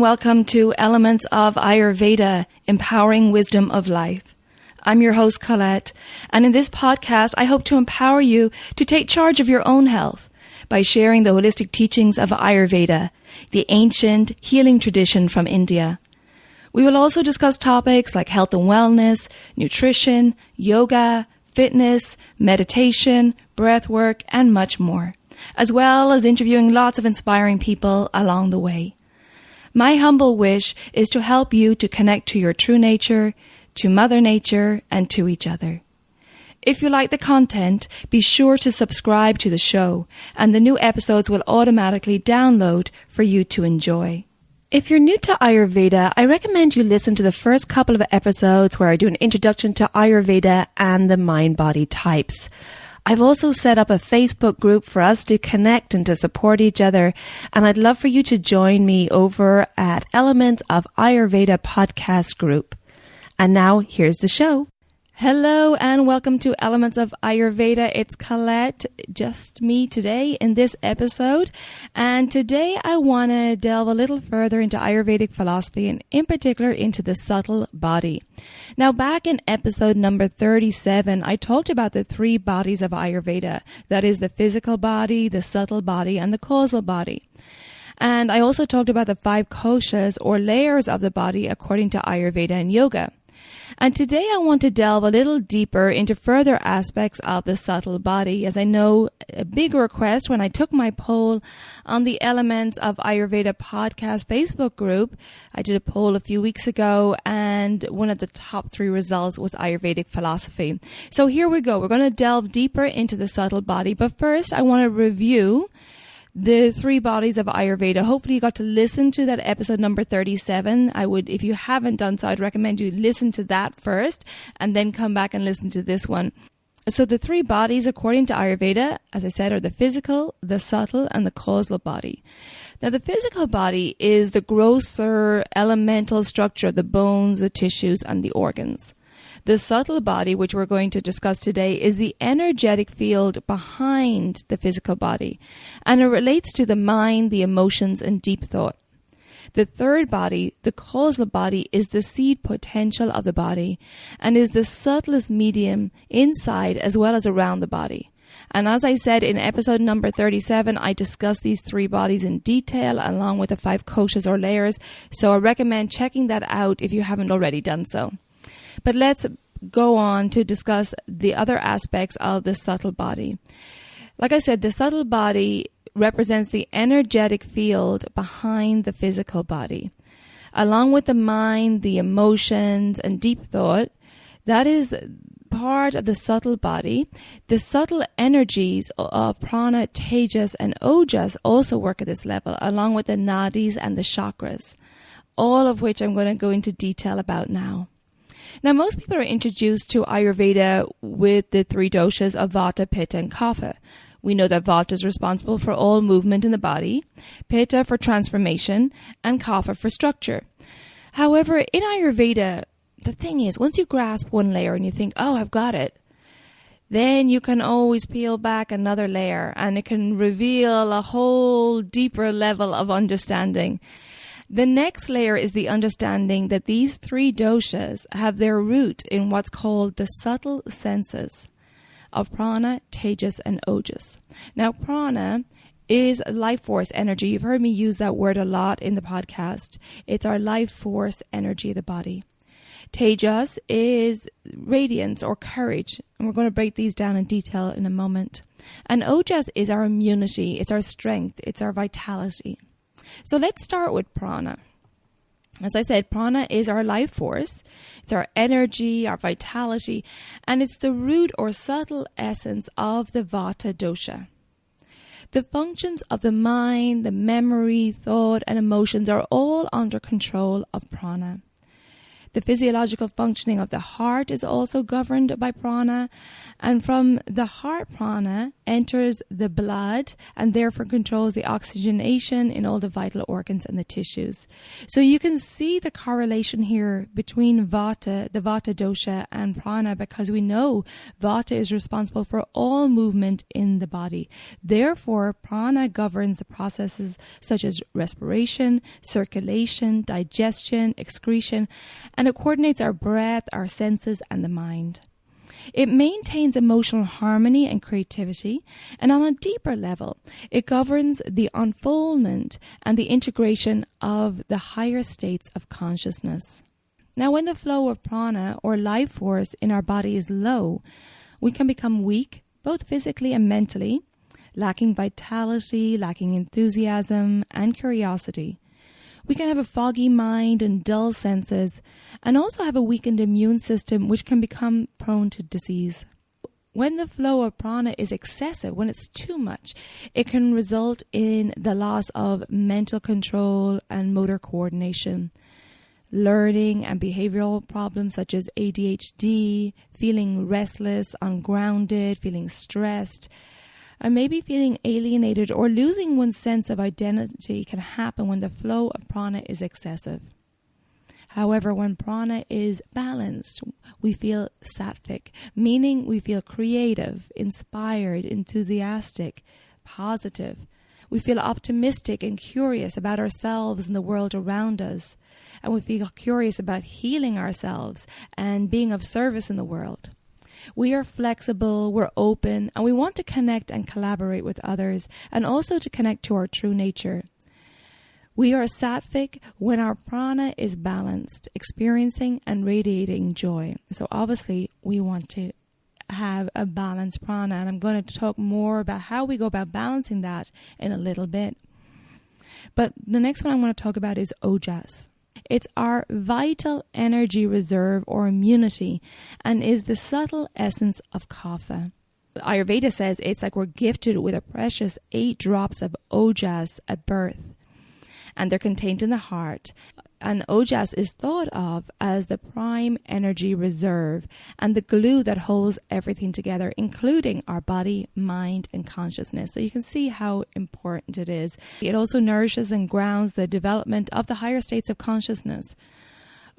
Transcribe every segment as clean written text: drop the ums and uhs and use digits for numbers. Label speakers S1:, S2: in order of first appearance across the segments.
S1: and welcome to Elements of Ayurveda, Empowering Wisdom of Life. I'm your host, Colette, and in this podcast, I hope to empower you to take charge of your own health by sharing the holistic teachings of Ayurveda, the ancient healing tradition from India. We will also discuss topics like health and wellness, nutrition, yoga, fitness, meditation, breath work, and much more, as well as interviewing lots of inspiring people along the way. My humble wish is to help you to connect to your true nature, to Mother Nature, and to each other. If you like the content, be sure to subscribe to the show, and the new episodes will automatically download for you to enjoy. If you're new to Ayurveda, I recommend you listen to the first couple of episodes where I do an introduction to Ayurveda and the mind-body types. I've also set up a Facebook group for us to connect and to support each other, and I'd love for you to join me over at Elements of Ayurveda podcast group. And now, here's the show. Hello and welcome to Elements of Ayurveda. It's Colette, just me today in this episode. And today I want to delve a little further into Ayurvedic philosophy and in particular into the subtle body. Now back in episode number 37, I talked about the three bodies of Ayurveda. That is the physical body, the subtle body, and the causal body. And I also talked about the 5 koshas or layers of the body according to Ayurveda and yoga. And today I want to delve a little deeper into further aspects of the subtle body, as I know a big request when I took my poll on the Elements of Ayurveda podcast Facebook group. I did a poll a few weeks ago, and one of the top 3 results was Ayurvedic philosophy. So here we go. We're going to delve deeper into the subtle body. But first, I want to review the 3 bodies of Ayurveda. Hopefully you got to listen to that episode number 37. If you haven't done so, I'd recommend you listen to that first and then come back and listen to this one. So the 3 bodies according to Ayurveda, as I said, are the physical, the subtle, and the causal body. Now the physical body is the grosser elemental structure of the bones, the tissues, and the organs. The subtle body, which we're going to discuss today, is the energetic field behind the physical body, and it relates to the mind, the emotions, and deep thought. The third body, the causal body, is the seed potential of the body and is the subtlest medium inside as well as around the body. And as I said in episode number 37, I discussed these 3 bodies in detail along with the 5 koshas or layers, so I recommend checking that out if you haven't already done so. But let's go on to discuss the other aspects of the subtle body. Like I said, the subtle body represents the energetic field behind the physical body. Along with the mind, the emotions, and deep thought, that is part of the subtle body. The subtle energies of Prana, Tejas, and Ojas also work at this level, along with the Nadis and the Chakras, all of which I'm going to go into detail about now. Now, most people are introduced to Ayurveda with the 3 doshas of Vata, Pitta, and Kapha. We know that Vata is responsible for all movement in the body, Pitta for transformation, and Kapha for structure. However, in Ayurveda, the thing is, once you grasp one layer and you think, oh, I've got it, then you can always peel back another layer and it can reveal a whole deeper level of understanding. The next layer is the understanding that these 3 doshas have their root in what's called the subtle senses of Prana, Tejas, and Ojas. Now, Prana is life force energy. You've heard me use that word a lot in the podcast. It's our life force energy of the body. Tejas is radiance or courage, and we're going to break these down in detail in a moment. And Ojas is our immunity, it's our strength, it's our vitality. So let's start with Prana. As I said, Prana is our life force. It's our energy, our vitality, and it's the root or subtle essence of the Vata dosha. The functions of the mind, the memory, thought, and emotions are all under control of Prana. The physiological functioning of the heart is also governed by prana. And from the heart, prana enters the blood and therefore controls the oxygenation in all the vital organs and the tissues. So you can see the correlation here between vata, the vata dosha, and prana, because we know vata is responsible for all movement in the body. Therefore, prana governs the processes such as respiration, circulation, digestion, excretion, and it coordinates our breath, our senses, and the mind. It maintains emotional harmony and creativity, and on a deeper level, it governs the unfoldment and the integration of the higher states of consciousness. Now, when the flow of prana or life force in our body is low, we can become weak, both physically and mentally, lacking vitality, lacking enthusiasm and curiosity. We can have a foggy mind and dull senses, and also have a weakened immune system, which can become prone to disease. When the flow of prana is excessive, when it's too much, it can result in the loss of mental control and motor coordination, learning and behavioral problems such as ADHD, feeling restless, ungrounded, feeling stressed, and maybe feeling alienated or losing one's sense of identity can happen when the flow of prana is excessive. However, when prana is balanced, we feel sattvic, meaning we feel creative, inspired, enthusiastic, positive. We feel optimistic and curious about ourselves and the world around us. And we feel curious about healing ourselves and being of service in the world. We are flexible, we're open, and we want to connect and collaborate with others, and also to connect to our true nature. We are sattvic when our prana is balanced, experiencing and radiating joy. So obviously, we want to have a balanced prana, and I'm going to talk more about how we go about balancing that in a little bit. But the next one I want to talk about is ojas. It's our vital energy reserve or immunity, and is the subtle essence of kapha. Ayurveda says it's like we're gifted with a precious 8 drops of ojas at birth, and they're contained in the heart. And ojas is thought of as the prime energy reserve and the glue that holds everything together, including our body, mind, and consciousness. So you can see how important it is. It also nourishes and grounds the development of the higher states of consciousness.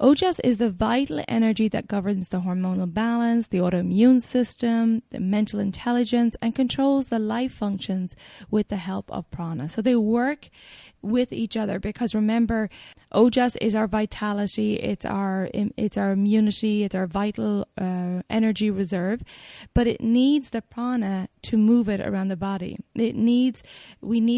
S1: Ojas is the vital energy that governs the hormonal balance, the autoimmune system, the mental intelligence, and controls the life functions with the help of prana. So they work with each other, because remember, ojas is our vitality, it's our immunity, it's our vital energy reserve, but it needs the prana to move it around the body. We need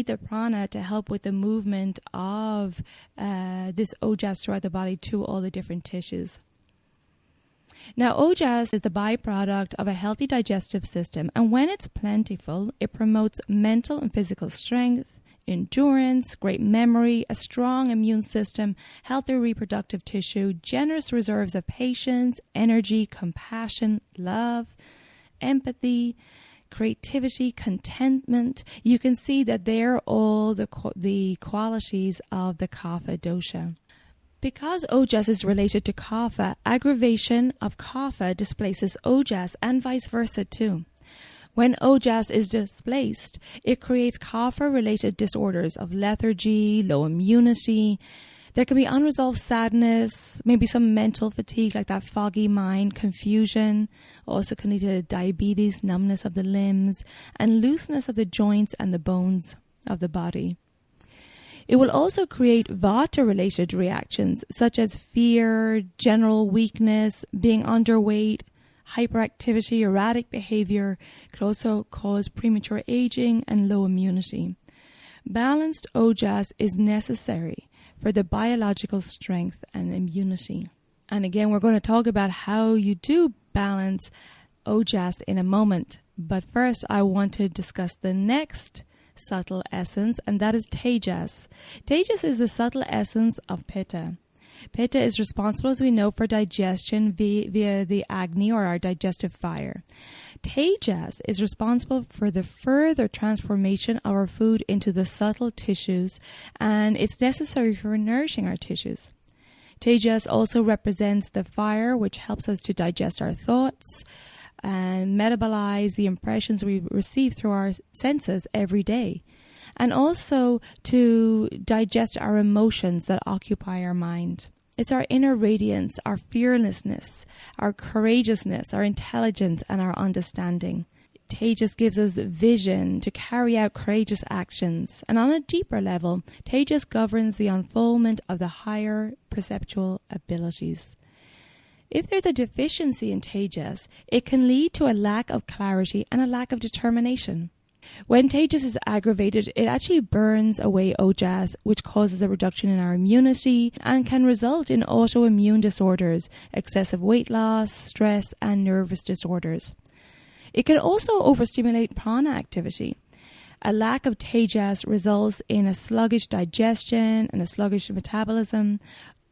S1: the prana to help with the movement of this ojas throughout the body to all the different tissues. Now, ojas is the byproduct of a healthy digestive system, and when it's plentiful, it promotes mental and physical strength, endurance, great memory, a strong immune system, healthy reproductive tissue, generous reserves of patience, energy, compassion, love, empathy, creativity, contentment. You can see that they're all the qualities of the kapha dosha. Because ojas is related to kapha, aggravation of kapha displaces ojas, and vice versa too. When ojas is displaced, it creates kapha-related disorders of lethargy, low immunity. There can be unresolved sadness, maybe some mental fatigue like that foggy mind, confusion. Also can lead to diabetes, numbness of the limbs, and looseness of the joints and the bones of the body. It will also create vata-related reactions such as fear, general weakness, being underweight, hyperactivity, erratic behavior. Could also cause premature aging and low immunity. Balanced ojas is necessary for the biological strength and immunity. And again, we're going to talk about how you do balance ojas in a moment. But first, I want to discuss the next subtle essence, and that is tejas. Tejas is the subtle essence of pitta. Pitta is responsible, as we know, for digestion via the Agni, or our digestive fire. Tejas is responsible for the further transformation of our food into the subtle tissues, and it's necessary for nourishing our tissues. Tejas also represents the fire, which helps us to digest our thoughts and metabolize the impressions we receive through our senses every day, and also to digest our emotions that occupy our mind. It's our inner radiance, our fearlessness, our courageousness, our intelligence, and our understanding. Tejas gives us vision to carry out courageous actions. And on a deeper level, Tejas governs the unfoldment of the higher perceptual abilities. If there's a deficiency in Tejas, it can lead to a lack of clarity and a lack of determination. When Tejas is aggravated, it actually burns away Ojas, which causes a reduction in our immunity and can result in autoimmune disorders, excessive weight loss, stress, and nervous disorders. It can also overstimulate prana activity. A lack of Tejas results in a sluggish digestion and a sluggish metabolism,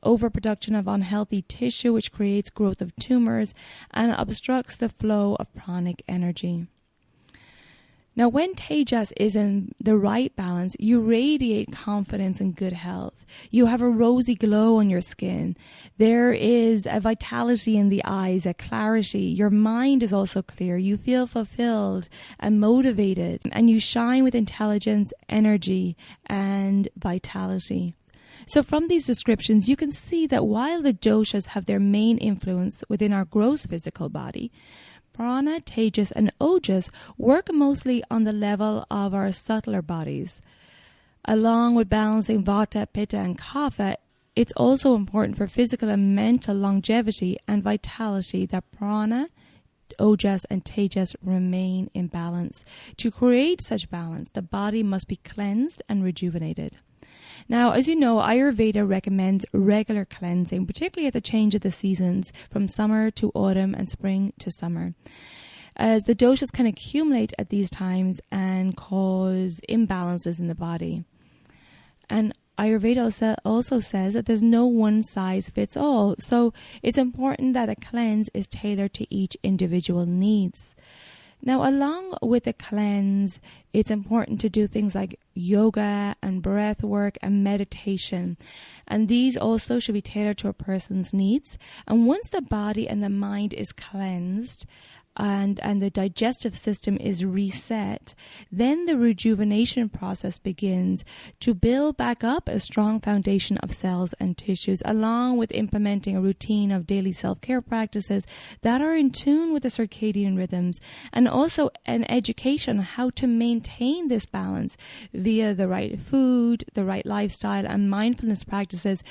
S1: overproduction of unhealthy tissue, which creates growth of tumors and obstructs the flow of pranic energy. Now, when Tejas is in the right balance, you radiate confidence and good health. You have a rosy glow on your skin. There is a vitality in the eyes, a clarity. Your mind is also clear. You feel fulfilled and motivated, and you shine with intelligence, energy, and vitality. So from these descriptions, you can see that while the doshas have their main influence within our gross physical body, Prana, Tejas, and Ojas work mostly on the level of our subtler bodies. Along with balancing Vata, Pitta, and Kapha, it's also important for physical and mental longevity and vitality that Prana, Ojas, and Tejas remain in balance. To create such balance, the body must be cleansed and rejuvenated. Now, as you know, Ayurveda recommends regular cleansing, particularly at the change of the seasons from summer to autumn and spring to summer, as the doshas can accumulate at these times and cause imbalances in the body. And Ayurveda also says that there's no one size fits all, so it's important that a cleanse is tailored to each individual needs. Now, along with the cleanse, it's important to do things like yoga and breath work and meditation. And these also should be tailored to a person's needs. And once the body and the mind is cleansed and the digestive system is reset, then the rejuvenation process begins to build back up a strong foundation of cells and tissues, along with implementing a routine of daily self-care practices that are in tune with the circadian rhythms, and also an education on how to maintain this balance via the right food, the right lifestyle, and mindfulness practices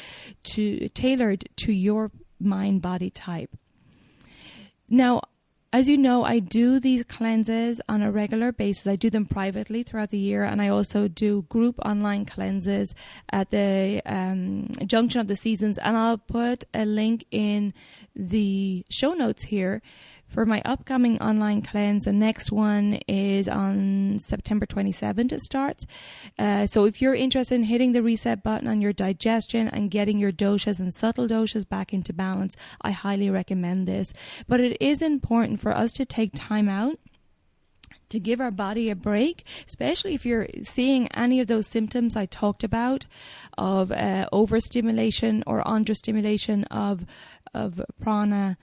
S1: tailored to your mind-body type. Now, as you know, I do these cleanses on a regular basis. I do them privately throughout the year, and I also do group online cleanses at the junction of the seasons. And I'll put a link in the show notes here for my upcoming online cleanse. The next one is on September 27th. It starts. So if you're interested in hitting the reset button on your digestion and getting your doshas and subtle doshas back into balance, I highly recommend this. But it is important for us to take time out to give our body a break, especially if you're seeing any of those symptoms I talked about of overstimulation or understimulation of prana,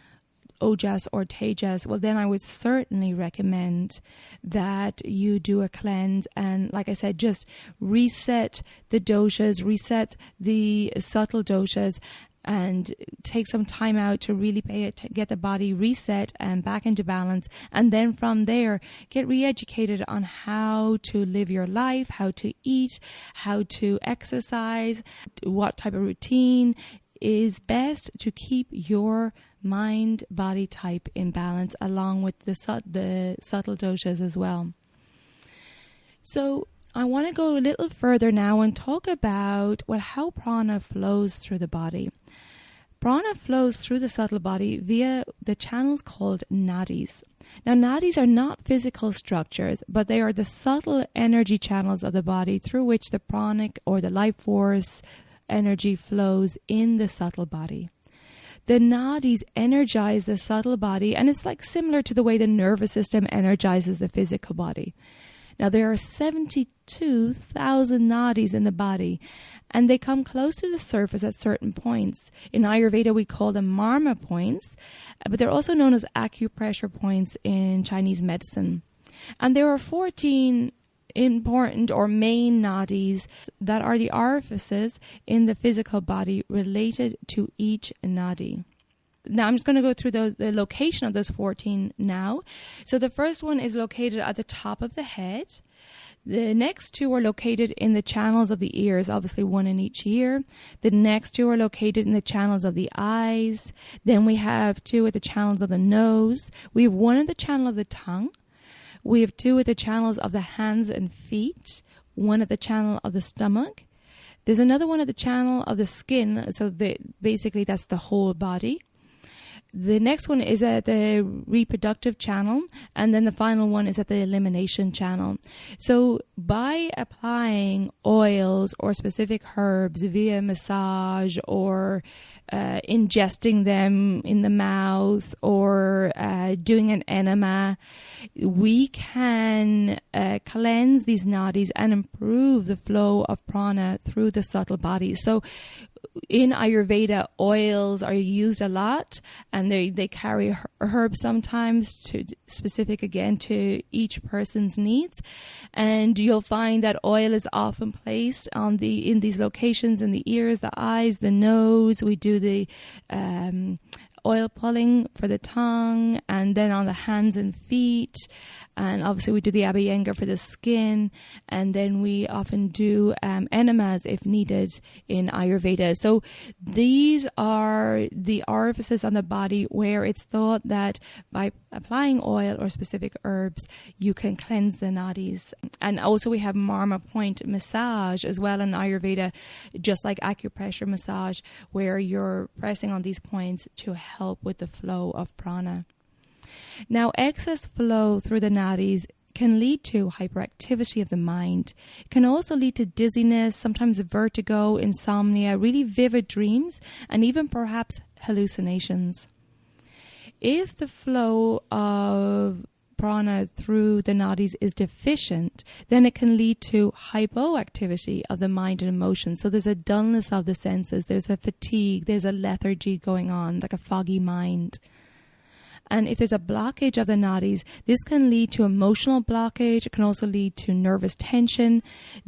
S1: Ojas, or Tejas. Well, then I would certainly recommend that you do a cleanse and, like I said, just reset the doshas, reset the subtle doshas, and take some time out to really get the body reset and back into balance. And then from there, get re-educated on how to live your life, how to eat, how to exercise, what type of routine is best to keep your mind-body type in balance, along with the subtle doshas as well. So I want to go a little further now and talk about how prana flows through the body. Prana flows through the subtle body via the channels called nadis. Now, nadis are not physical structures, but they are the subtle energy channels of the body through which the pranic or the life force energy flows in the subtle body. The nadis energize the subtle body, and it's like similar to the way the nervous system energizes the physical body. Now, there are 72,000 nadis in the body, and they come close to the surface at certain points. In Ayurveda, we call them marma points, but they're also known as acupressure points in Chinese medicine. And there are 14 important or main nadis that are the orifices in the physical body related to each nadi. Now, I'm just going to go through the location of those 14 now. So the first one is located at the top of the head. The next two are located in the channels of the ears, obviously one in each ear. The next two are located in the channels of the eyes. Then we have two at the channels of the nose. We have one at the channel of the tongue. We have two at the channels of the hands and feet. One at the channel of the stomach. There's another one at the channel of the skin. So basically that's the whole body. The next one is at the reproductive channel, and then the final one is at the elimination channel. So by applying oils or specific herbs via massage or ingesting them in the mouth or doing an enema, we can cleanse these nadis and improve the flow of prana through the subtle body. So in Ayurveda, oils are used a lot, and they carry herbs sometimes to specific again to each person's needs. And you'll find that oil is often placed in these locations, in the ears, the eyes, the nose. We do the oil pulling for the tongue, and then on the hands and feet. And obviously we do the abhyangar for the skin, and then we often do enemas if needed in Ayurveda. So these are the orifices on the body where it's thought that by applying oil or specific herbs, you can cleanse the nadis. And also we have marma point massage as well in Ayurveda, just like acupressure massage, where you're pressing on these points to help with the flow of prana. Now, excess flow through the nadis can lead to hyperactivity of the mind. It can also lead to dizziness, sometimes vertigo, insomnia, really vivid dreams, and even perhaps hallucinations. If the flow of prana through the nadis is deficient, then it can lead to hypoactivity of the mind and emotions. So there's a dullness of the senses, there's a fatigue, there's a lethargy going on, like a foggy mind. And if there's a blockage of the nadis, this can lead to emotional blockage. It can also lead to nervous tension,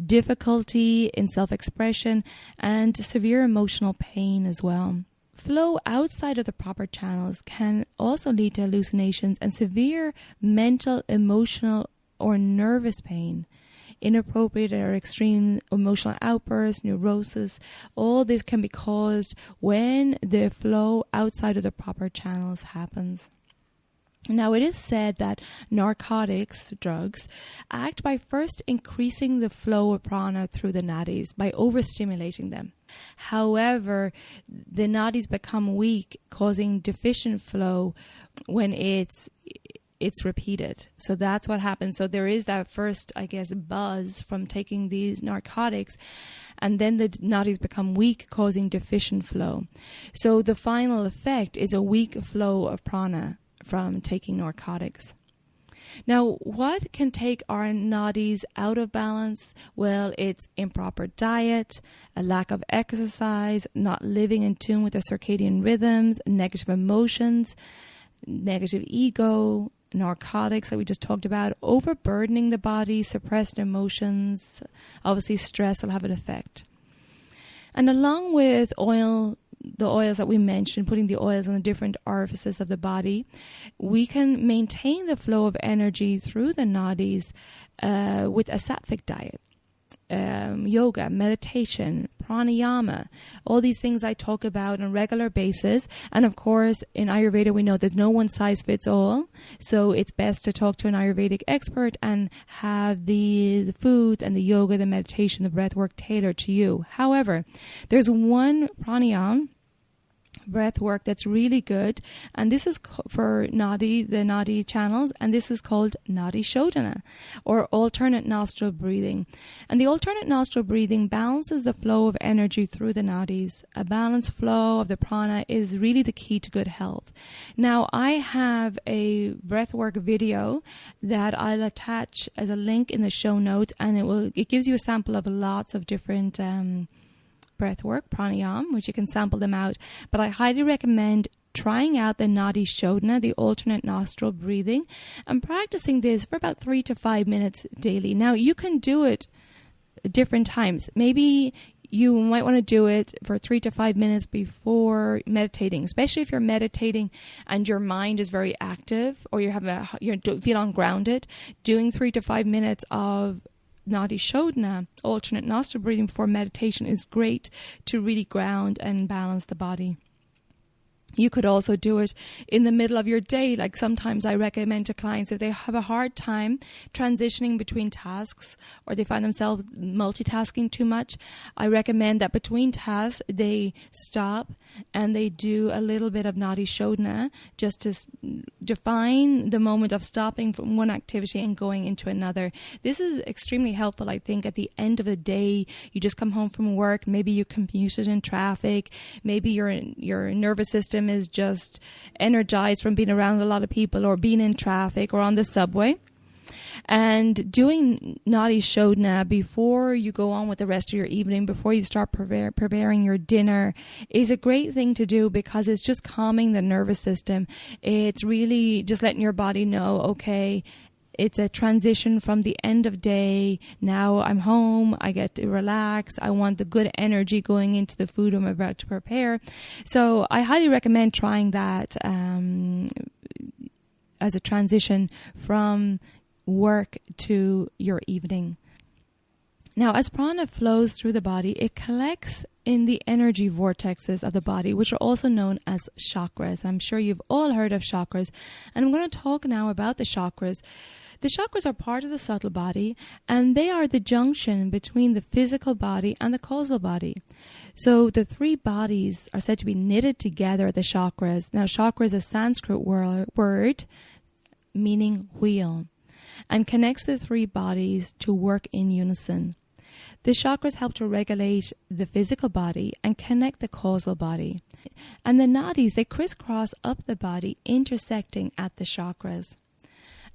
S1: difficulty in self-expression, and severe emotional pain as well. Flow outside of the proper channels can also lead to hallucinations and severe mental, emotional, or nervous pain. Inappropriate or extreme emotional outbursts, neurosis, all this can be caused when the flow outside of the proper channels happens. Now, it is said that narcotics, drugs, act by first increasing the flow of prana through the nadis by overstimulating them. However, the nadis become weak, causing deficient flow when it's repeated. So that's what happens. So there is that first, buzz from taking these narcotics, and then the nadis become weak, causing deficient flow. So the final effect is a weak flow of prana from taking narcotics. Now, what can take our nadis out of balance? Well, it's improper diet, a lack of exercise, not living in tune with the circadian rhythms, negative emotions, negative ego, narcotics that we just talked about, overburdening the body, suppressed emotions. Obviously, stress will have an effect. And along with the oils that we mentioned, putting the oils on the different orifices of the body, we can maintain the flow of energy through the nadis with a sattvic diet. Yoga, meditation, pranayama, all these things I talk about on a regular basis. And of course, in Ayurveda, we know there's no one size fits all. So it's best to talk to an Ayurvedic expert and have the foods and the yoga, the meditation, the breath work tailored to you. However, there's one pranayama breath work that's really good, and this is for Nadi, the Nadi channels, and this is called Nadi Shodhana, or alternate nostril breathing. And the alternate nostril breathing balances the flow of energy through the nadis. A balanced flow of the prana is really the key to good health. Now, I have a breathwork video that I'll attach as a link in the show notes, and it gives you a sample of lots of different breath work, pranayama, which you can sample them out. But I highly recommend trying out the Nadi Shodhana, the alternate nostril breathing, and practicing this for about 3 to 5 minutes daily. Now, you can do it different times. Maybe you might want to do it for 3 to 5 minutes before meditating, especially if you're meditating and your mind is very active, or you feel ungrounded. Doing 3 to 5 minutes of Nadi Shodhana, alternate nostril breathing before meditation, is great to really ground and balance the body. You could also do it in the middle of your day. Like sometimes I recommend to clients, if they have a hard time transitioning between tasks, or they find themselves multitasking too much, I recommend that between tasks they stop and they do a little bit of Nadi Shodhana, just to define the moment of stopping from one activity and going into another. This is extremely helpful, I think. At the end of the day, you just come home from work, maybe you commuted in traffic, maybe your nervous system is just energized from being around a lot of people, or being in traffic, or on the subway. And doing Nadi Shodhana before you go on with the rest of your evening, before you start preparing your dinner, is a great thing to do, because it's just calming the nervous system. It's really just letting your body know, okay, it's a transition from the end of day. Now I'm home. I get to relax. I want the good energy going into the food I'm about to prepare. So I highly recommend trying that as a transition from work to your evening. Now, as prana flows through the body, it collects in the energy vortexes of the body, which are also known as chakras. I'm sure you've all heard of chakras, and I'm going to talk now about the chakras. The chakras are part of the subtle body, and they are the junction between the physical body and the causal body. So the three bodies are said to be knitted together at the chakras. Now, chakra is a Sanskrit word meaning wheel, and connects the three bodies to work in unison. The chakras help to regulate the physical body and connect the causal body. And the nadis, they crisscross up the body, intersecting at the chakras.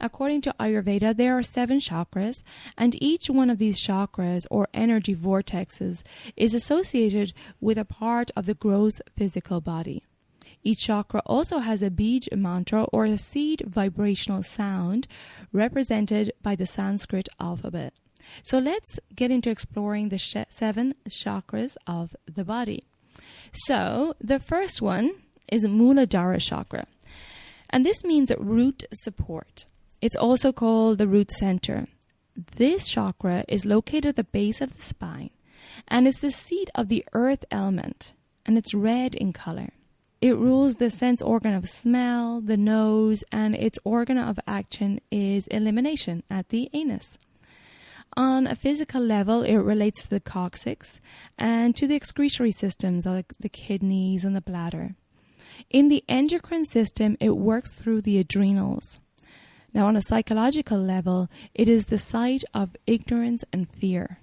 S1: According to Ayurveda, there are 7 chakras, and each one of these chakras, or energy vortexes, is associated with a part of the gross physical body. Each chakra also has a Bija Mantra, or a seed vibrational sound, represented by the Sanskrit alphabet. So let's get into exploring the 7 chakras of the body. So the first one is Mooladhara Chakra, and this means root support. It's also called the root center. This chakra is located at the base of the spine, and it's the seat of the earth element, and it's red in color. It rules the sense organ of smell, the nose, and its organ of action is elimination at the anus. On a physical level, it relates to the coccyx and to the excretory systems like the kidneys and the bladder. In the endocrine system, it works through the adrenals. Now, on a psychological level, it is the site of ignorance and fear.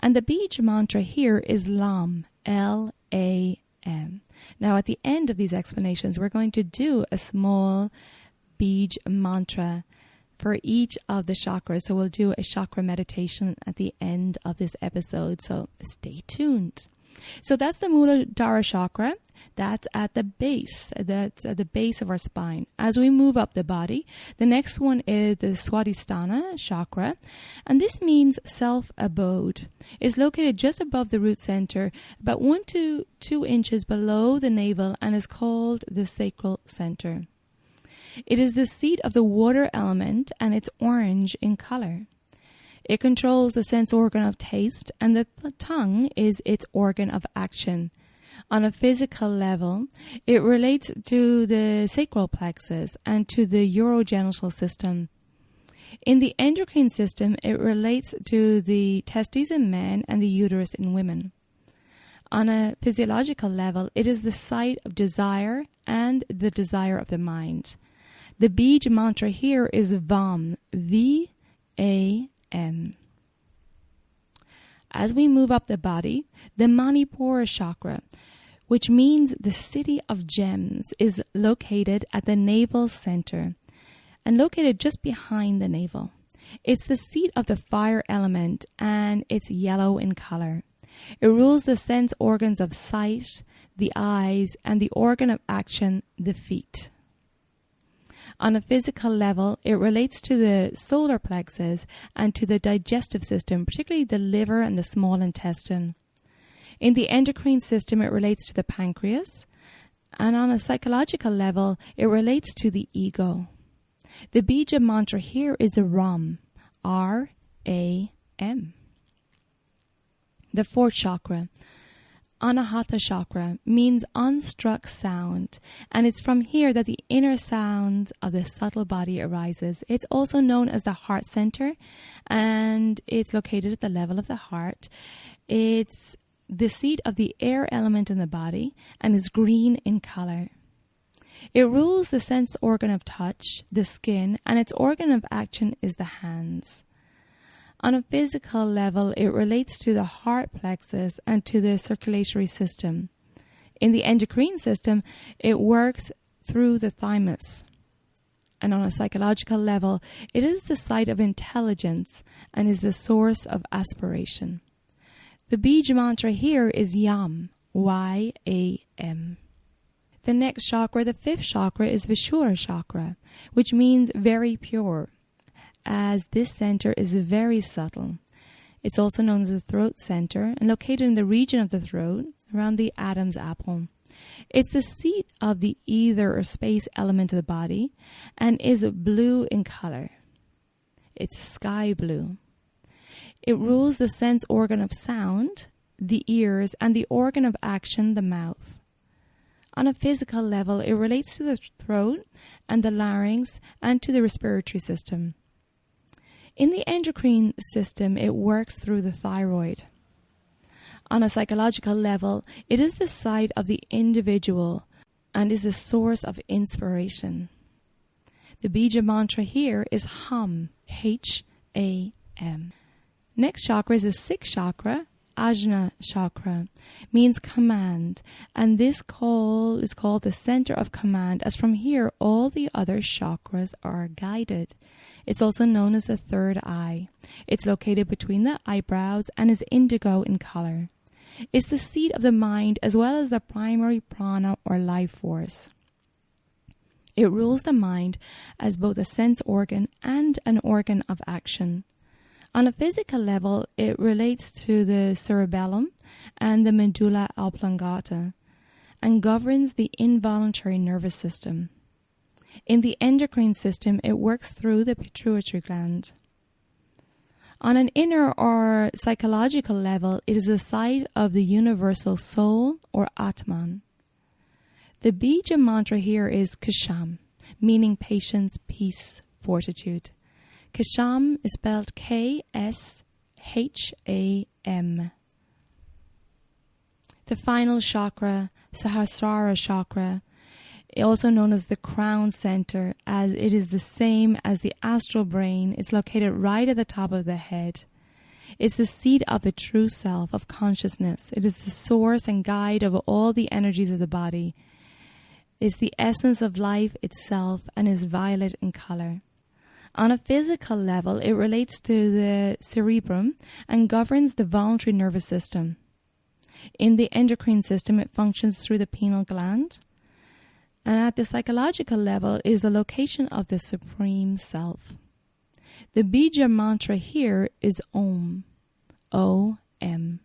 S1: And the Bija Mantra here is LAM, L-A-M. Now, at the end of these explanations, we're going to do a small Bija Mantra for each of the chakras. So we'll do a chakra meditation at the end of this episode. So stay tuned. So that's the Mooladhara Chakra. That's at the base. That's at the base of our spine. As we move up the body, the next one is the Swadisthana Chakra. And this means self-abode. It's located just above the root center, about 1 to 2 inches below the navel, and is called the sacral center. It is the seat of the water element, and it's orange in color. It controls the sense organ of taste, and the tongue is its organ of action. On a physical level, it relates to the sacral plexus and to the urogenital system. In the endocrine system, it relates to the testes in men and the uterus in women. On a physiological level, it is the site of desire and the desire of the mind. The Bija Mantra here is VAM, V-A-M. As we move up the body, the Montipora Chakra, which means the city of gems, is located at the navel center and located just behind the navel. It's the seat of the fire element and it's yellow in color. It rules the sense organs of sight, the eyes, and the organ of action, the feet. On a physical level, it relates to the solar plexus and to the digestive system, particularly the liver and the small intestine. In the endocrine system, it relates to the pancreas, and on a psychological level, it relates to the ego. The Bija Mantra here is RAM, R-A-M. The fourth chakra, Anahata Chakra, means unstruck sound, and it's from here that the inner sound of the subtle body arises. It's also known as the heart center, and it's located at the level of the heart. It's the seat of the air element in the body and is green in color. It rules the sense organ of touch, the skin, and its organ of action is the hands. On a physical level, it relates to the heart plexus and to the circulatory system. In the endocrine system, it works through the thymus. And on a psychological level, it is the site of intelligence and is the source of aspiration. The Bija Mantra here is YAM, Y-A-M. The next chakra, the fifth chakra, is Vishera Chakra, which means very pure, as this center is very subtle. It's also known as the throat center and located in the region of the throat, around the Adam's apple. It's the seat of the ether or space element of the body and is blue in color. It's sky blue. It rules the sense organ of sound, the ears, and the organ of action, the mouth. On a physical level, it relates to the throat and the larynx and to the respiratory system. In the endocrine system, it works through the thyroid. On a psychological level, it is the site of the individual and is the source of inspiration. The Bija Mantra here is HAM, H-A-M. Next chakra is the sixth chakra, Ajna Chakra, means command, and this call is called the center of command, as from here all the other chakras are guided. It's also known as the third eye. It's located between the eyebrows and is indigo in color. It's the seat of the mind as well as the primary prana or life force. It rules the mind as both a sense organ and an organ of action. On a physical level, it relates to the cerebellum and the medulla oblongata and governs the involuntary nervous system. In the endocrine system, it works through the pituitary gland. On an inner or psychological level, it is the site of the universal soul or Atman. The Bija Mantra here is Ksham, meaning patience, peace, fortitude. Ksham is spelled K-S-H-A-M. The final chakra, Sahasrara Chakra, also known as the crown center, as it is the same as the astral brain. It's located right at the top of the head. It's the seat of the true self, of consciousness. It is the source and guide of all the energies of the body. It's the essence of life itself and is violet in color. On a physical level, it relates to the cerebrum and governs the voluntary nervous system. In the endocrine system, it functions through the pineal gland. And at the psychological level, it is the location of the Supreme Self. The Bija Mantra here is Om, O-M.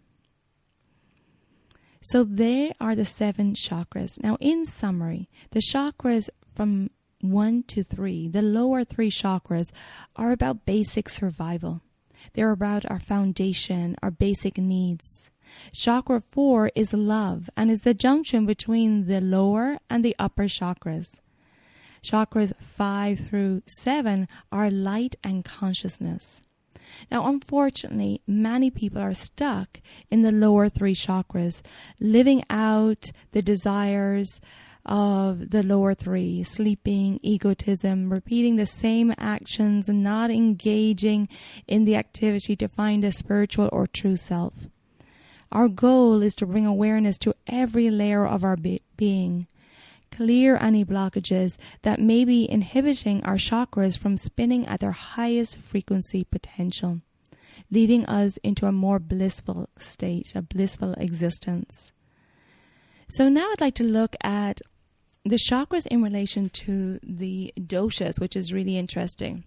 S1: So there are the 7 chakras. Now, in summary, the chakras from 1 to 3, the lower 3 chakras, are about basic survival. They're about our foundation, our basic needs. Chakra 4 is love and is the junction between the lower and the upper chakras. Chakras 5 through 7 are light and consciousness. Now, unfortunately, many people are stuck in the lower 3 chakras, living out the desires of the lower 3, sleeping, egotism, repeating the same actions, and not engaging in the activity to find a spiritual or true self. Our goal is to bring awareness to every layer of our being, clear any blockages that may be inhibiting our chakras from spinning at their highest frequency potential, leading us into a more blissful state, a blissful existence. So now I'd like to look at the chakras in relation to the doshas, which is really interesting.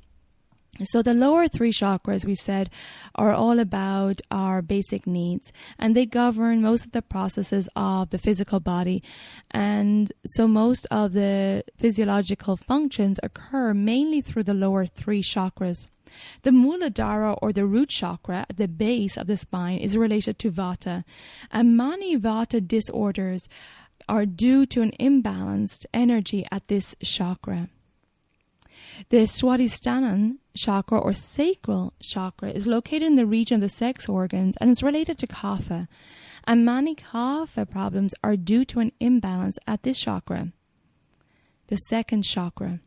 S1: So the lower 3 chakras, we said, are all about our basic needs, and they govern most of the processes of the physical body. And so most of the physiological functions occur mainly through the lower 3 chakras. The Mooladhara, or the root chakra at the base of the spine, is related to Vata, and many Vata disorders are due to an imbalanced energy at this chakra. The Swadisthana Chakra, or sacral chakra, is located in the region of the sex organs and is related to Kapha. And many Kapha problems are due to an imbalance at this chakra. The second chakra.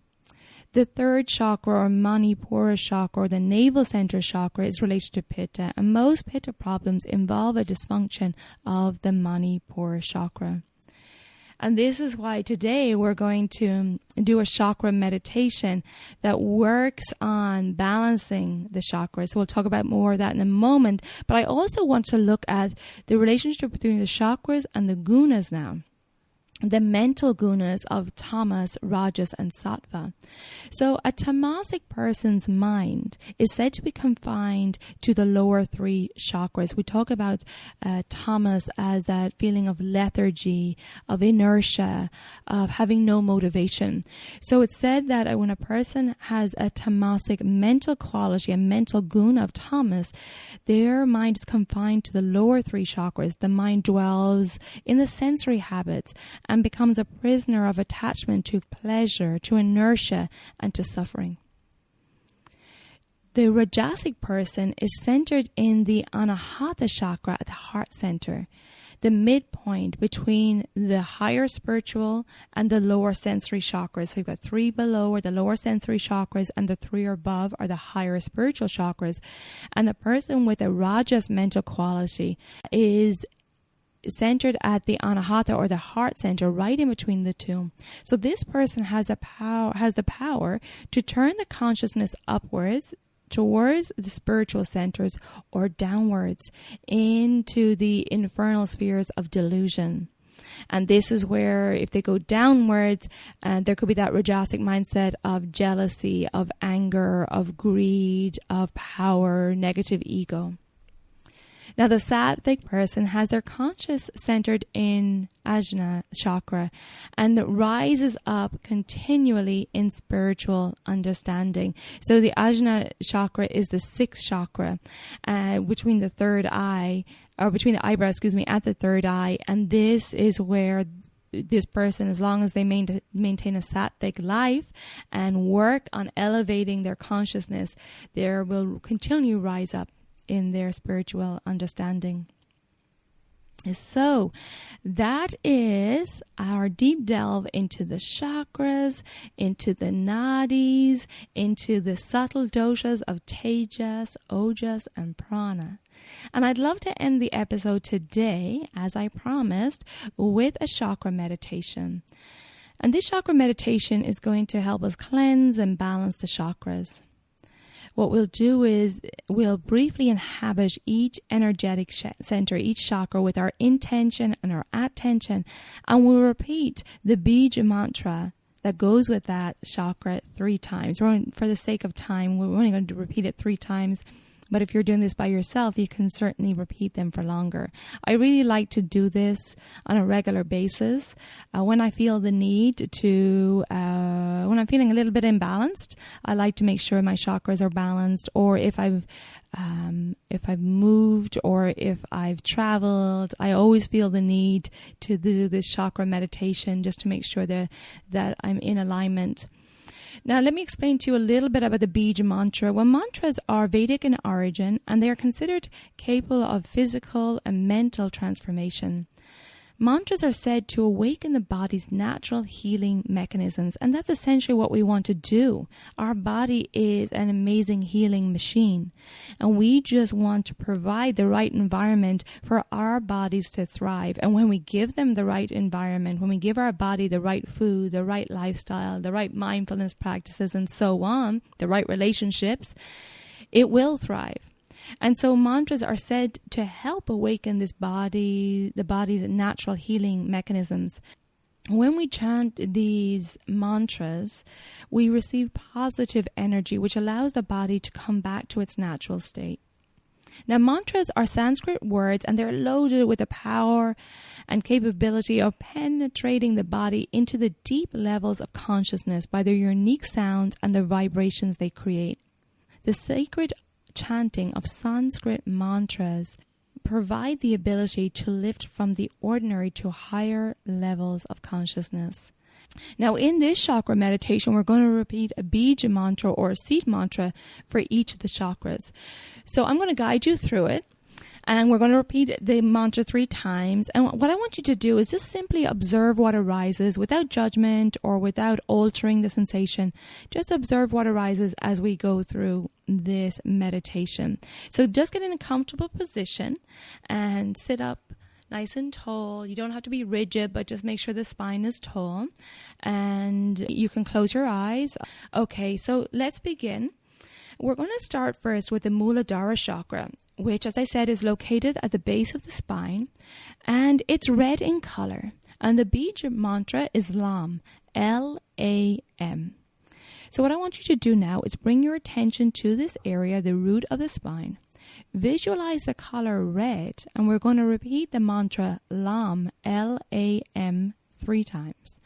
S1: The third chakra, or Montipora chakra, or the navel center chakra, is related to Pitta. And most Pitta problems involve a dysfunction of the Montipora chakra. And this is why today we're going to do a chakra meditation that works on balancing the chakras. So we'll talk about more of that in a moment. But I also want to look at the relationship between the chakras and the gunas now. The mental gunas of Tamas, Rajas, and Sattva. So a tamasic person's mind is said to be confined to the lower 3 chakras. We talk about Tamas as that feeling of lethargy, of inertia, of having no motivation. So it's said that when a person has a tamasic mental quality, a mental guna of Tamas, their mind is confined to the lower 3 chakras. The mind dwells in the sensory habits and becomes a prisoner of attachment to pleasure, to inertia, and to suffering. The Rajasic person is centered in the Anahata chakra at the heart center, the midpoint between the higher spiritual and the lower sensory chakras. So you've got 3 below are the lower sensory chakras, and the 3 above are the higher spiritual chakras. And the person with a Rajas mental quality is centered at the Anahata, or the heart center, right in between the 2. So this person has the power to turn the consciousness upwards towards the spiritual centers, or downwards into the infernal spheres of delusion. And this is where, if they go downwards, there could be that Rajasic mindset of jealousy, of anger, of greed, of power, negative ego. Now, the Sattvic person has their conscious centered in Ajna Chakra and rises up continually in spiritual understanding. So the Ajna Chakra is the 6th chakra between the third eye, or between the eyebrows, at the third eye. And this is where this person, as long as they maintain a sattvic life and work on elevating their consciousness, they will continue rise up in their spiritual understanding. So that is our deep delve into the chakras, into the nadis, into the subtle doshas of Tejas, Ojas, and Prana. And I'd love to end the episode today, as I promised, with a chakra meditation. And this chakra meditation is going to help us cleanse and balance the chakras. What we'll do is we'll briefly inhabit each energetic center, each chakra, with our intention and our attention, and we'll repeat the Bija Mantra that goes with that chakra 3 times. For the sake of time, we're only going to repeat it 3 times. But if you're doing this by yourself, you can certainly repeat them for longer. I really like to do this on a regular basis. When I feel the need to, when I'm feeling a little bit imbalanced, I like to make sure my chakras are balanced. Or if I've moved or if I've traveled, I always feel the need to do this chakra meditation just to make sure that I'm in alignment. Now, let me explain to you a little bit about the Bija Mantra. Well, mantras are Vedic in origin, and they are considered capable of physical and mental transformation. Mantras are said to awaken the body's natural healing mechanisms, and that's essentially what we want to do. Our body is an amazing healing machine, and we just want to provide the right environment for our bodies to thrive. And when we give them the right environment, when we give our body the right food, the right lifestyle, the right mindfulness practices, and so on, the right relationships, it will thrive. And so mantras are said to help awaken the body's natural healing mechanisms. When we chant these mantras, we receive positive energy, which allows the body to come back to its natural state. Now, mantras are Sanskrit words, and they're loaded with the power and capability of penetrating the body into the deep levels of consciousness by their unique sounds and the vibrations they create. The sacred chanting of Sanskrit mantras provide the ability to lift from the ordinary to higher levels of consciousness. Now, in this chakra meditation, we're going to repeat a Bija Mantra or a seed mantra for each of the chakras. So I'm going to guide you through it, and we're going to repeat the mantra 3 times. And what I want you to do is just simply observe what arises without judgment or without altering the sensation. Just observe what arises as we go through this meditation. So just get in a comfortable position and sit up nice and tall. You don't have to be rigid, but just make sure the spine is tall. And you can close your eyes. Okay, so let's begin. We're going to start first with the Muladhara Chakra, which, as I said, is located at the base of the spine, and it's red in color. And the Bija Mantra is LAM, L-A-M. So what I want you to do now is bring your attention to this area, the root of the spine. Visualize the color red, and we're going to repeat the mantra LAM, L-A-M, 3 times.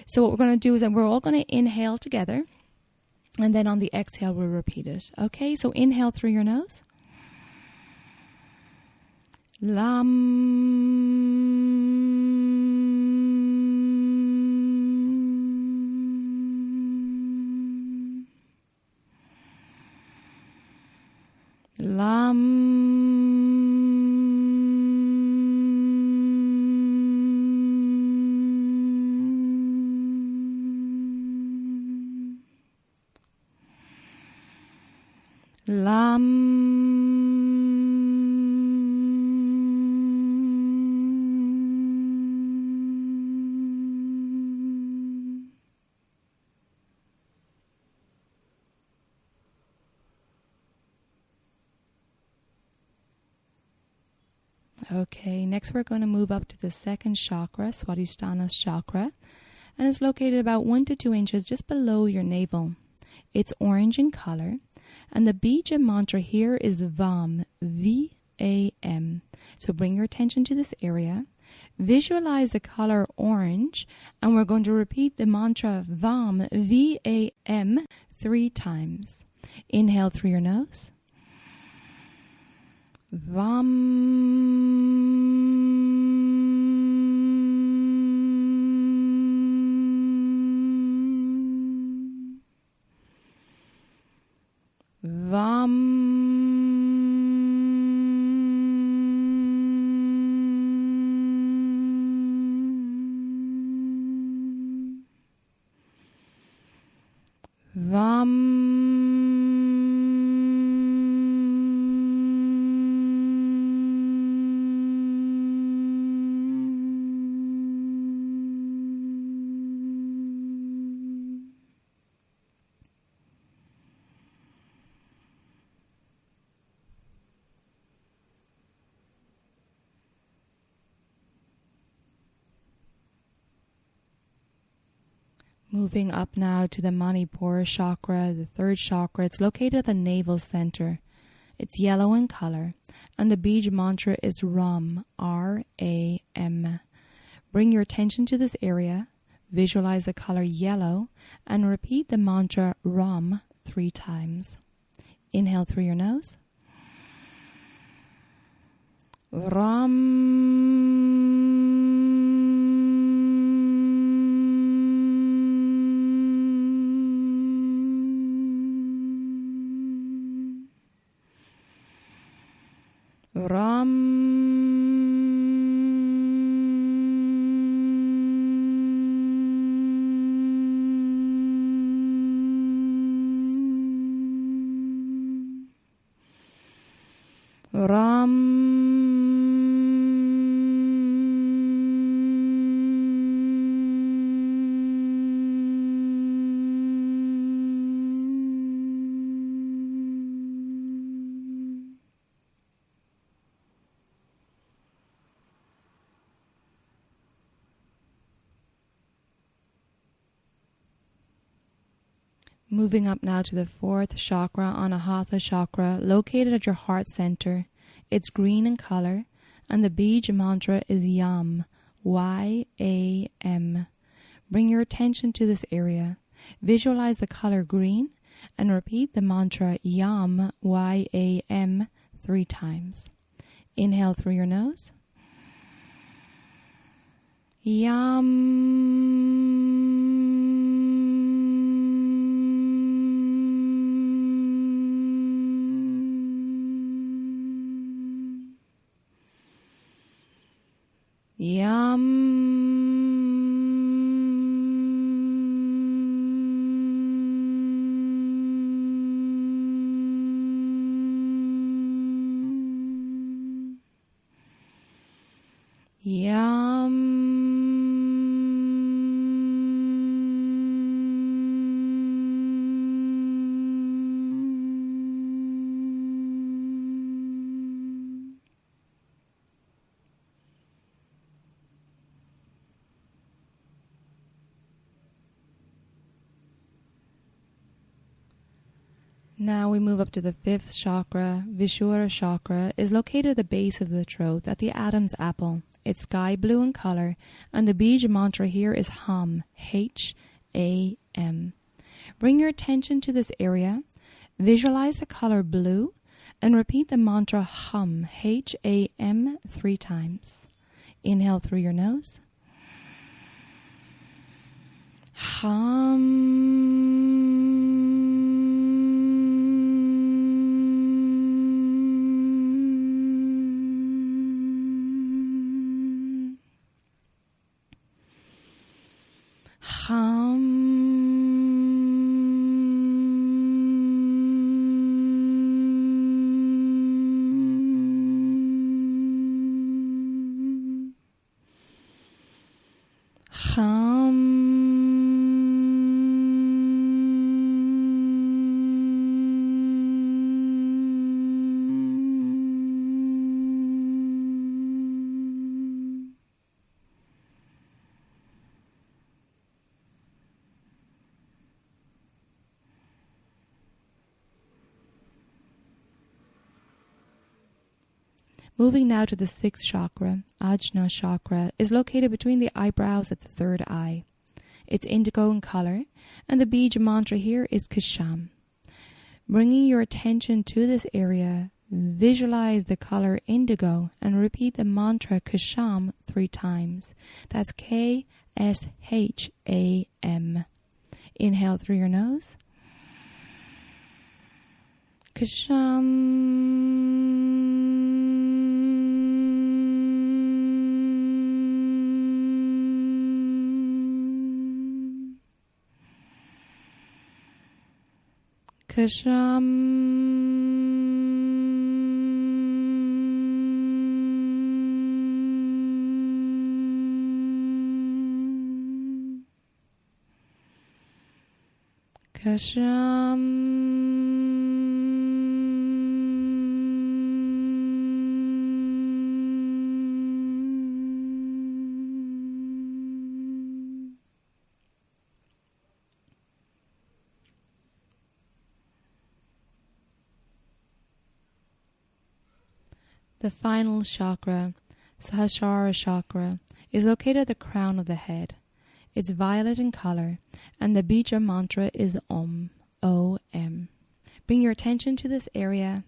S1: So what we're going to do is that we're all going to inhale together, and then on the exhale, we'll repeat it. Okay, so inhale through your nose. Lam. Okay, next we're going to move up to the second chakra, Swadisthana Chakra, and it's located about 1 to 2 inches just below your navel. It's orange in color, and the Bija Mantra here is VAM, V-A-M. So bring your attention to this area, visualize the color orange, and we're going to repeat the mantra VAM, V-A-M, 3 times. Inhale through your nose. Vam. Vam. Vam. Moving up now to the Montipora Chakra, the 3rd chakra. It's located at the navel center. It's yellow in color, and the Bija Mantra is RAM, R-A-M. Bring your attention to this area, visualize the color yellow, and repeat the mantra RAM 3 times. Inhale through your nose. RAM. Ram. Moving up now to the fourth chakra, Anahata Chakra, located at your heart center. It's green in color, and the Bija Mantra is Yam, Y-A-M. Bring your attention to this area. Visualize the color green, and repeat the mantra Yam, Y-A-M, 3 times. Inhale through your nose. Yam. Yam. Yam. Now we move up to the fifth chakra. Vishera Chakra is located at the base of the throat, at the Adam's apple. It's sky blue in color, and the Bija Mantra here is Ham, H-A-M. Bring your attention to this area, visualize the color blue, and repeat the mantra Hum, H-A-M, 3 times. Inhale through your nose. Hum. Moving now to the sixth chakra, Ajna Chakra, is located between the eyebrows at the third eye. It's indigo in color, and the Bija Mantra here is Ksham. Bringing your attention to this area, visualize the color indigo and repeat the mantra Ksham 3 times. That's K-S-H-A-M. Inhale through your nose. Ksham. Ksham. Ksham. The final chakra, Sahasrara Chakra, is located at the crown of the head. It's violet in color, and the Bija Mantra is Om, O-M. Bring your attention to this area,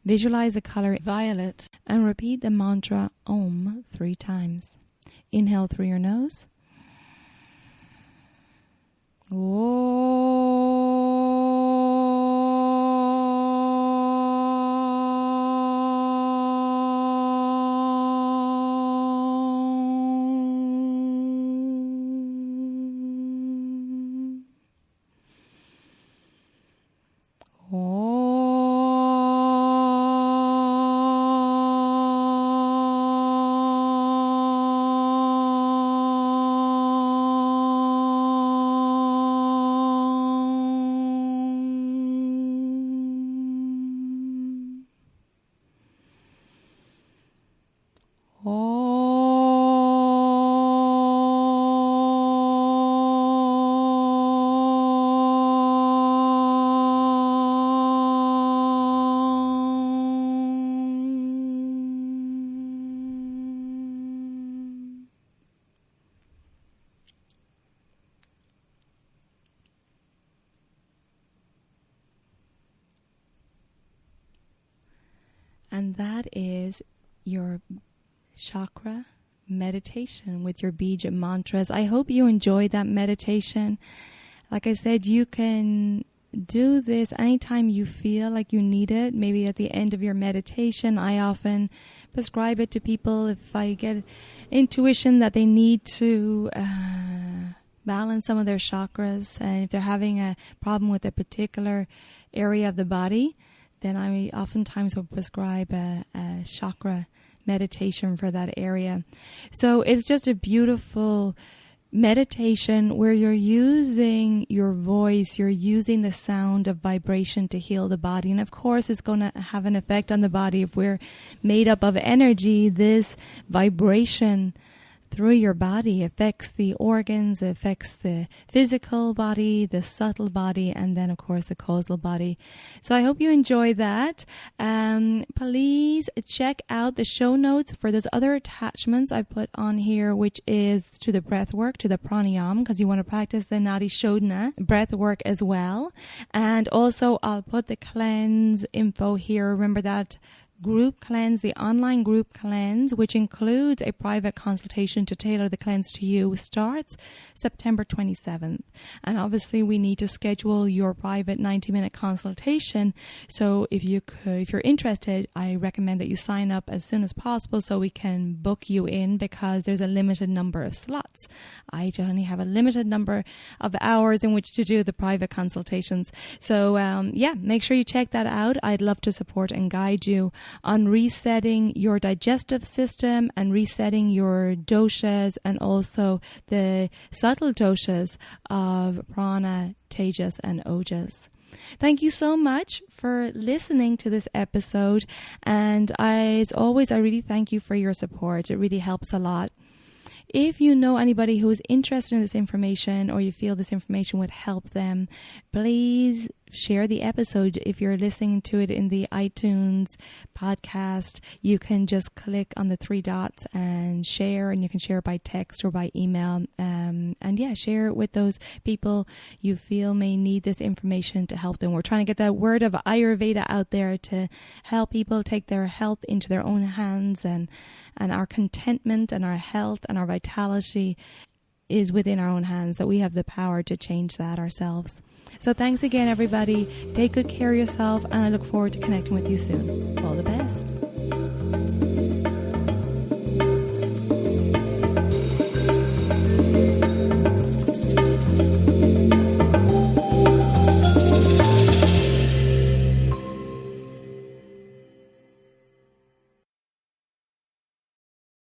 S1: visualize the color violet, and repeat the mantra Om 3 times. Inhale through your nose. Om. And that is your chakra meditation with your Bija mantras. I hope you enjoyed that meditation. Like I said, you can do this anytime you feel like you need it, maybe at the end of your meditation. I often prescribe it to people if I get intuition that they need to balance some of their chakras, and if they're having a problem with a particular area of the body, then I oftentimes will prescribe a chakra meditation for that area. So it's just a beautiful meditation where you're using your voice, you're using the sound of vibration to heal the body. And of course, it's going to have an effect on the body. If we're made up of energy, this vibration through your body affects the organs, affects the physical body, the subtle body, and then, of course, the causal body. So I hope you enjoy that. Please check out the show notes for those other attachments I put on here, which is to the breath work, to the Pranayama, because you want to practice the Nadi Shodhana breath work as well. And also, I'll put the cleanse info here. Remember that group cleanse, the online group cleanse, which includes a private consultation to tailor the cleanse to you, starts September 27th. And obviously we need to schedule your private 90-minute consultation. So if you're interested, I recommend that you sign up as soon as possible so we can book you in, because there's a limited number of slots. I only have a limited number of hours in which to do the private consultations. So make sure you check that out. I'd love to support and guide you on resetting your digestive system and resetting your doshas, and also the subtle doshas of Prana, Tejas and Ojas. Thank you so much for listening to this episode. And as always, I really thank you for your support. It really helps a lot. If you know anybody who is interested in this information, or you feel this information would help them, please share the episode. If you're listening to it in the iTunes podcast, you can just click on the 3 dots and share, and you can share by text or by email. Share it with those people you feel may need this information to help them. We're trying to get that word of Ayurveda out there to help people take their health into their own hands, and our contentment and our health and our vitality is within our own hands, that we have the power to change that ourselves. So thanks again, everybody. Take good care of yourself, and I look forward to connecting with you soon. All the best.